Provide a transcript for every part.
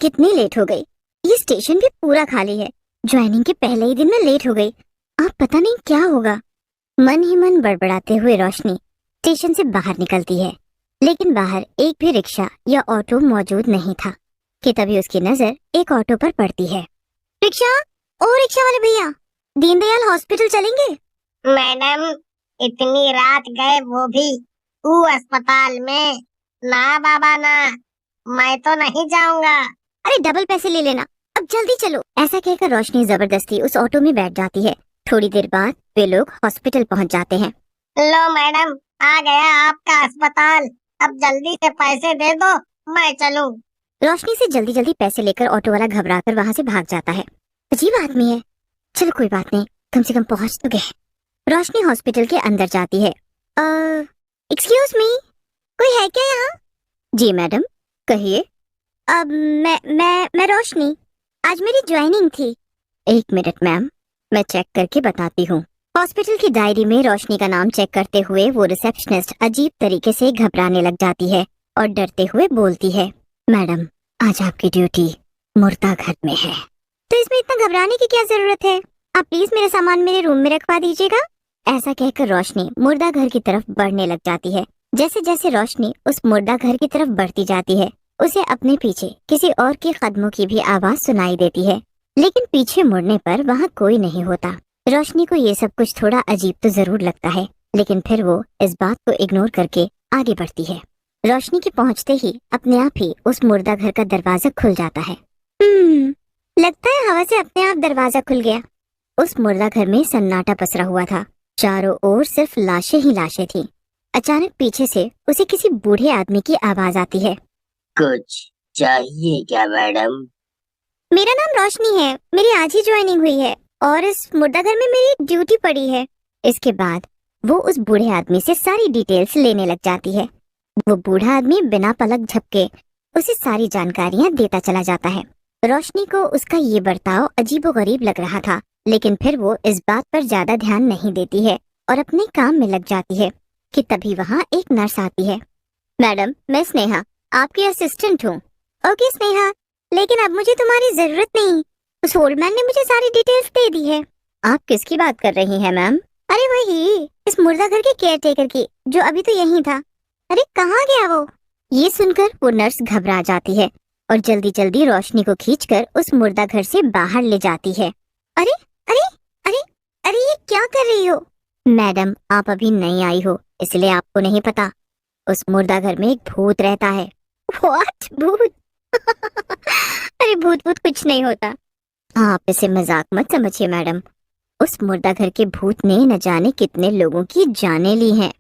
कितनी लेट हो गई। ये स्टेशन भी पूरा खाली है। ज्वाइनिंग के पहले ही दिन में लेट हो गई। अब पता नहीं क्या होगा। मन ही मन बड़बड़ाते हुए रोशनी स्टेशन से बाहर निकलती है, लेकिन बाहर एक भी रिक्शा या ऑटो मौजूद नहीं था कि तभी उसकी नजर एक ऑटो पर पड़ती है। रिक्शा, ओ रिक्शा वाले भैया, दीनदयाल हॉस्पिटल चलेंगे? मैडम, इतनी रात गए, वो भी वो अस्पताल में? ना बाबा ना, मैं तो नहीं जाऊंगा। अरे डबल पैसे ले लेना, अब जल्दी चलो। ऐसा कहकर रोशनी जबरदस्ती उस ऑटो में बैठ जाती है। थोड़ी देर बाद वे लोग हॉस्पिटल पहुंच जाते हैं। लो मैडम, आ गया आपका अस्पताल। अब जल्दी से पैसे दे दो, मैं चलूं। रोशनी से जल्दी जल्दी पैसे लेकर ऑटो वाला घबराकर वहां से भाग जाता है। अजीब आदमी है। चलो कोई बात नहीं, कम से कम पहुंच तो गए। रोशनी हॉस्पिटल के अंदर जाती है। एक्सक्यूज मी, कोई है क्या यहाँ? जी मैडम, कहिए। अब मैं रोशनी, आज मेरी ज्वाइनिंग थी। एक मिनट मैम, मैं चेक करके बताती हूँ। हॉस्पिटल की डायरी में रोशनी का नाम चेक करते हुए वो रिसेप्शनिस्ट अजीब तरीके से घबराने लग जाती है और डरते हुए बोलती है, मैडम आज आपकी ड्यूटी मुर्दा घर में है। तो इसमें इतना घबराने की क्या जरूरत है? आप प्लीज मेरा सामान मेरे रूम में रखवा दीजिएगा। ऐसा कहकर रोशनी मुर्दा घर की तरफ बढ़ने लग जाती है। जैसे जैसे रोशनी उस मुर्दा घर की तरफ बढ़ती जाती है, उसे अपने पीछे किसी और के कदमों की भी आवाज सुनाई देती है, लेकिन पीछे मुड़ने पर वहाँ कोई नहीं होता। रोशनी को ये सब कुछ थोड़ा अजीब तो जरूर लगता है, लेकिन फिर वो इस बात को इग्नोर करके आगे बढ़ती है। रोशनी के पहुँचते ही अपने आप ही उस मुर्दा घर का दरवाजा खुल जाता है। लगता है हवा से अपने आप दरवाजा खुल गया। उस मुर्दा घर में सन्नाटा पसरा हुआ था। चारों ओर सिर्फ लाशें ही लाशें थीं। अचानक पीछे से उसे किसी बूढ़े आदमी की आवाज आती है। कुछ चाहिए क्या मैडम? मेरा नाम रोशनी है, मेरी आज ही ज्वाइनिंग हुई है और इस मुर्दा घर में मेरी ड्यूटी पड़ी है। इसके बाद वो उस बूढ़े आदमी से सारी डिटेल्स लेने लग जाती है। वो बूढ़ा आदमी बिना पलक झपके उसे सारी जानकारियां देता चला जाता है। रोशनी को उसका ये बर्ताव अजीबोगरीब लग रहा था, लेकिन फिर वो इस बात पर ज्यादा ध्यान नहीं देती है और अपने काम में लग जाती है कि तभी वहाँ एक नर्स आती है। मैडम, मैं स्नेहा, आपकी असिस्टेंट हूँ। ओके स्नेहा, लेकिन अब मुझे तुम्हारी जरूरत नहीं। उस ओल्ड-मैन ने मुझे सारी डिटेल्स दे दी है। आप किसकी बात कर रही हैं मैम? अरे वही, इस मुर्दा घर के केयरटेकर की, जो अभी तो यहीं था। अरे कहाँ गया वो? ये सुनकर वो नर्स घबरा जाती है और जल्दी जल्दी रोशनी को खींचकर उस मुर्दा घर से बाहर ले जाती है। अरे अरे अरे अरे, ये क्या कर रही हो? मैडम, आप अभी नई आई हो, इसलिए आपको नहीं पता। उस मुर्दा घर में एक भूत रहता है। व्हाट? भूत? अरे भूत भूत कुछ नहीं होता। आप इसे मजाक मत समझिए मैडम। उस मुर्दा घर के भूत ने न जाने कितने लोगों की जानें ली हैं।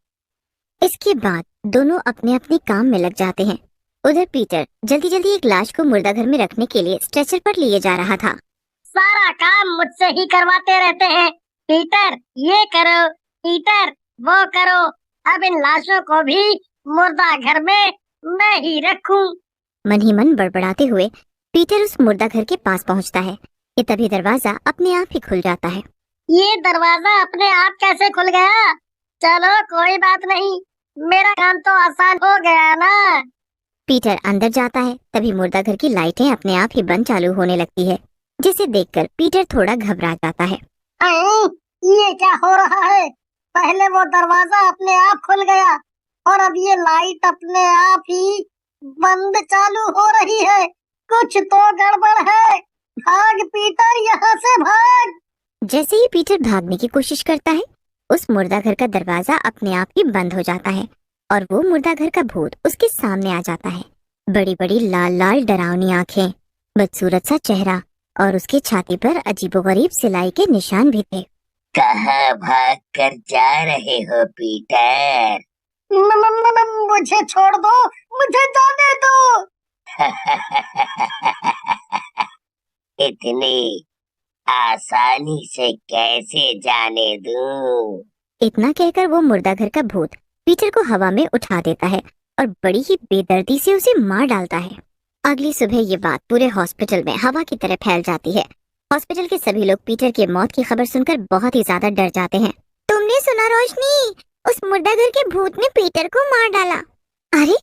इसके बाद दोनों अपने अपने काम में लग जाते हैं। उधर पीटर जल्दी जल्दी एक लाश को मुर्दा घर में रखने के लिए स्ट्रेचर पर लिए जा रहा था। सारा काम मुझसे ही करवाते रहते हैं। पीटर ये करो, पीटर वो करो। अब इन लाशों को भी मुर्दा घर में मैं ही रखूं। मन ही मन बड़बड़ाते हुए पीटर उस मुर्दा घर के पास पहुंचता है कि तभी दरवाजा अपने आप ही खुल जाता है। ये दरवाजा अपने आप कैसे खुल गया? चलो कोई बात नहीं, मेरा काम तो आसान हो गया ना। पीटर अंदर जाता है, तभी मुर्दा घर की लाइटें अपने आप ही बंद चालू होने लगती है, जिसे देखकर पीटर थोड़ा घबरा जाता है। ये क्या हो रहा है? पहले वो दरवाजा अपने आप खुल गया और अब ये लाइट अपने आप ही बंद चालू हो रही है। कुछ तो गड़बड़ है। भाग पीटर, यहाँ से भाग। जैसे ही पीटर भागने की कोशिश करता है, उस मुर्दा घर का दरवाजा अपने आप ही बंद हो जाता है और वो मुर्दा घर का भूत उसके सामने आ जाता है। बड़ी बड़ी लाल लाल डरावनी आंखें, बदसूरत सा चेहरा और उसकी छाती पर अजीबोगरीब सिलाई के निशान भी थे। कहाँ भाग कर जा रहे हो पीटर? मुझे छोड़ दो, मुझे जाने दो। इतनी आसानी से कैसे जाने दूं? इतना कहकर वो मुर्दा घर का भूत पीटर को हवा में उठा देता है और बड़ी ही बेदर्दी से उसे मार डालता है। अगली सुबह ये बात पूरे हॉस्पिटल में हवा की तरह फैल जाती है। हॉस्पिटल के सभी लोग पीटर की मौत की खबर सुनकर बहुत ही ज्यादा डर जाते हैं। तुमने सुना रोशनी? उस मुर्दा घर के भूत ने पीटर को मार डाला। अरे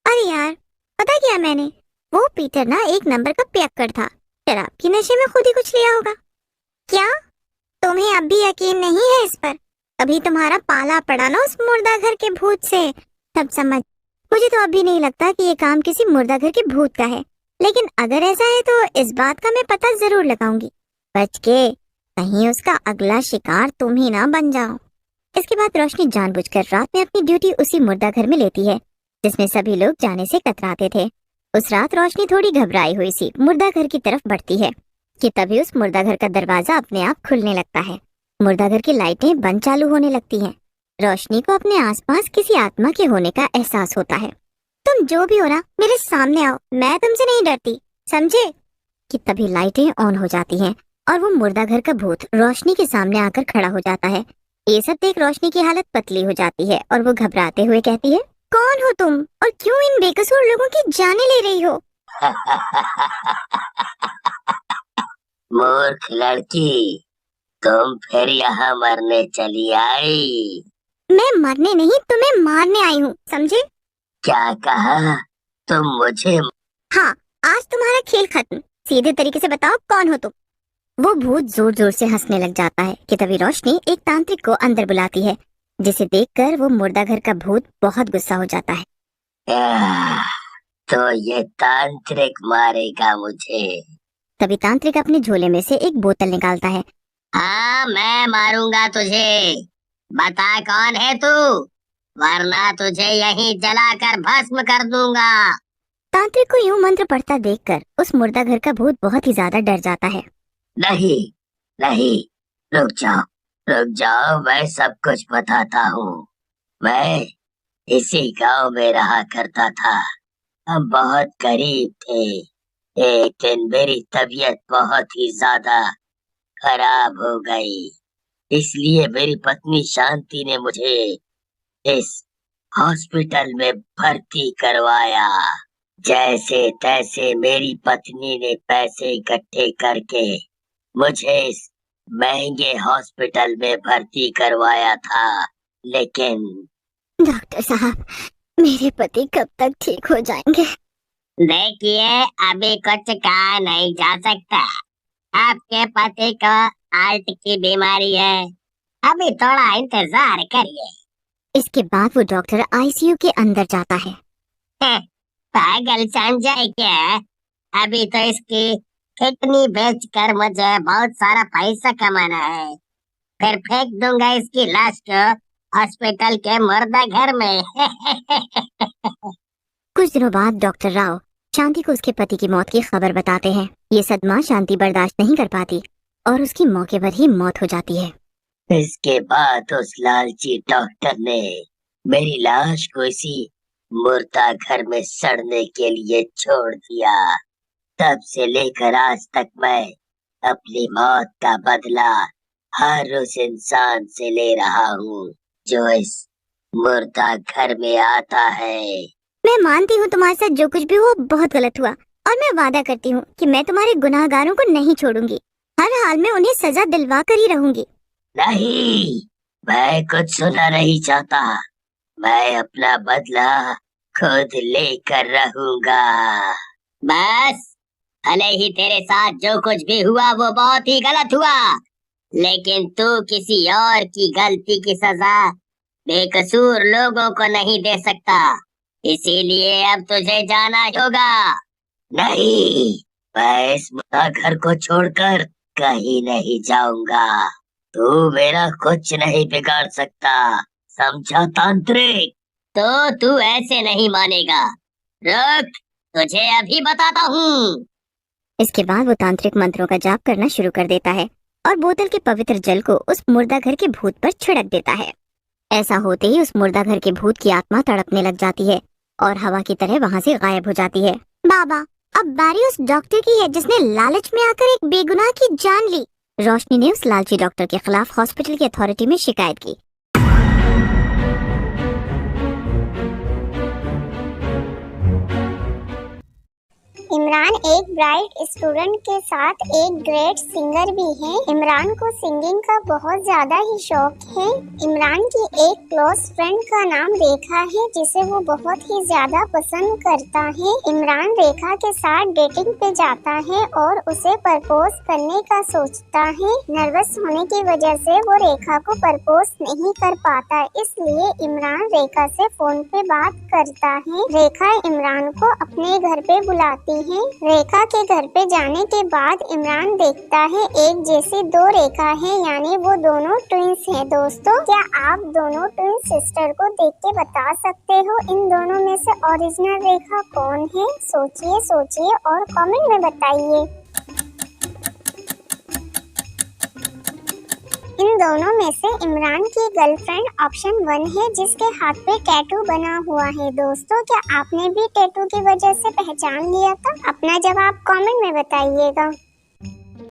अरे यार, पता क्या मैंने वो पीटर ना एक नंबर का पियक्कड़ था। शराब के नशे में खुद ही कुछ लिया होगा। क्या तुम्हें अब भी यकीन नहीं है इस पर? अभी तुम्हारा पाला पड़ा ना उस मुर्दा घर के भूत से, तब समझ। मुझे तो अभी नहीं लगता कि ये काम किसी मुर्दा घर के भूत का है, लेकिन अगर ऐसा है तो इस बात का मैं पता जरूर लगाऊंगी। बच के, कहीं उसका अगला शिकार तुम ही ना बन जाओ। इसके बाद रोशनी जानबूझकर रात में अपनी ड्यूटी उसी मुर्दा घर में लेती है जिसमें सभी लोग जाने से कतराते थे। उस रात रोशनी थोड़ी घबराई हुई सी मुर्दा घर की तरफ बढ़ती है कि तभी उस मुर्दा घर का दरवाजा अपने आप खुलने लगता है। मुर्दा घर की लाइटें बंद चालू होने लगती हैं। रोशनी को अपने आसपास किसी आत्मा के होने का एहसास होता है। तुम जो भी हो ना, मेरे सामने आओ, मैं तुमसे नहीं डरती, समझे? कि तभी लाइटें ऑन हो जाती हैं और वो मुर्दा घर का भूत रोशनी के सामने आकर खड़ा हो जाता है। ये सब देख रोशनी की हालत पतली हो जाती है और वो घबराते हुए कहती है, कौन हो तुम और क्यों इन बेकसूर लोगों की जाने ले रही हो? मूर्ख लड़की, तुम फिर यहाँ मरने चली आई। मैं मरने नहीं, तुम्हें मारने आई हूँ, समझे? क्या कहा तुम मुझे? हाँ, आज तुम्हारा खेल खत्म। सीधे तरीके से बताओ कौन हो तुम? वो भूत जोर जोर से हंसने लग जाता है कि तभी रोशनी एक तांत्रिक को अंदर बुलाती है, जिसे देखकर वो मुर्दा घर का भूत बहुत गुस्सा हो जाता है। तो ये तांत्रिक मारेगा मुझे। तभी तांत्रिक अपने झोले में से एक बोतल निकालता है। हाँ, मैं मारूंगा तुझे। बता कौन है तू, वरना तुझे यहीं जलाकर भस्म कर दूंगा। तांत्रिक को यूं मंत्र पढ़ता देखकर उस मुर्दा घर का भूत बहुत ही ज्यादा डर जाता है। नहीं नहीं, रुक जाओ, मैं सब कुछ बताता हूँ। मैं इसी गांव में रहा करता था। हम बहुत गरीब थे। एक दिन मेरी तबीयत बहुत ही ज्यादा खराब हो गई, इसलिए मेरी पत्नी शांति ने मुझे इस हॉस्पिटल में भर्ती करवाया। जैसे तैसे मेरी पत्नी ने पैसे इकट्ठे करके मुझे इस महंगे हॉस्पिटल में भर्ती करवाया था, लेकिन डॉक्टर साहब, मेरे पति कब तक ठीक हो जाएंगे? देखिए, अभी कुछ कहा नहीं जा सकता। आपके पति को हार्ट की बीमारी है, अभी थोड़ा इंतजार करिए। इसके बाद वो डॉक्टर आईसीयू के अंदर जाता है। पागल समझा क्या? अभी तो इसकी किडनी बेचकर मुझे बहुत सारा पैसा कमाना है, फिर फेंक दूंगा इसकी लाश को हॉस्पिटल के मुर्दा घर में। कुछ दिनों बाद डॉक्टर राव शांति को उसके पति की मौत की खबर बताते हैं। ये सदमा शांति बर्दाश्त नहीं कर पाती और उसकी मौके पर ही मौत हो जाती है। इसके बाद उस लालची डॉक्टर ने मेरी लाश को इसी मुर्दा घर में सड़ने के लिए छोड़ दिया। तब से लेकर आज तक मैं अपनी मौत का बदला हर उस इंसान से ले रहा हूँ जो इस मुर्दा घर में आता है। मैं मानती हूँ तुम्हारे साथ जो कुछ भी हुआ बहुत गलत हुआ, और मैं वादा करती हूँ कि मैं तुम्हारे गुनाहगारों को नहीं छोड़ूंगी। हर हाल में उन्हें सजा दिलवा कर ही रहूंगी। नहीं, मैं कुछ सुना नहीं चाहता। मैं अपना बदला खुद लेकर रहूंगा। बस, भले ही तेरे साथ जो कुछ भी हुआ वो बहुत ही गलत हुआ, लेकिन तू किसी और की गलती की सजा बेकसूर लोगों को नहीं दे सकता, इसीलिए अब तुझे जाना होगा। नहीं, मैं इस मुर्दा घर को छोड़कर कहीं नहीं जाऊंगा। तू मेरा कुछ नहीं बिगाड़ सकता, समझा तांत्रिक? तो तू ऐसे नहीं मानेगा। रुक, तुझे अभी बताता हूँ। इसके बाद वो तांत्रिक मंत्रों का जाप करना शुरू कर देता है और बोतल के पवित्र जल को उस मुर्दा घर के भूत पर छिड़क देता है। ऐसा होते ही उस मुर्दा घर के भूत की आत्मा तड़पने लग जाती है और हवा की तरह वहाँ से गायब हो जाती है। बाबा, अब बारी उस डॉक्टर की है जिसने लालच में आकर एक बेगुनाह की जान ली। रोशनी ने उस लालची डॉक्टर के खिलाफ हॉस्पिटल की अथॉरिटी में शिकायत की। इमरान एक ब्राइट स्टूडेंट के साथ एक ग्रेट सिंगर भी है। इमरान को सिंगिंग का बहुत ज्यादा ही शौक है। इमरान की एक क्लोज फ्रेंड का नाम रेखा है जिसे वो बहुत ही ज्यादा पसंद करता है। इमरान रेखा के साथ डेटिंग पे जाता है और उसे प्रपोज करने का सोचता है। नर्वस होने की वजह से वो रेखा को प्रपोज नहीं कर पाता, इसलिए इमरान रेखा से फोन पे बात करता है। रेखा इमरान को अपने घर पे बुलाती है। रेखा के घर पे जाने के बाद इमरान देखता है एक जैसी दो रेखा है, यानी वो दोनों ट्विंस हैं। दोस्तों, क्या आप दोनों ट्विन सिस्टर को देख के बता सकते हो इन दोनों में से ओरिजिनल रेखा कौन है? सोचिए और कमेंट में बताइए। इन दोनों में से इमरान की गर्लफ्रेंड ऑप्शन 1 है जिसके हाथ पे टैटू बना हुआ है। दोस्तों, क्या आपने भी टैटू की वजह से पहचान लिया था? अपना जवाब कमेंट में बताइएगा।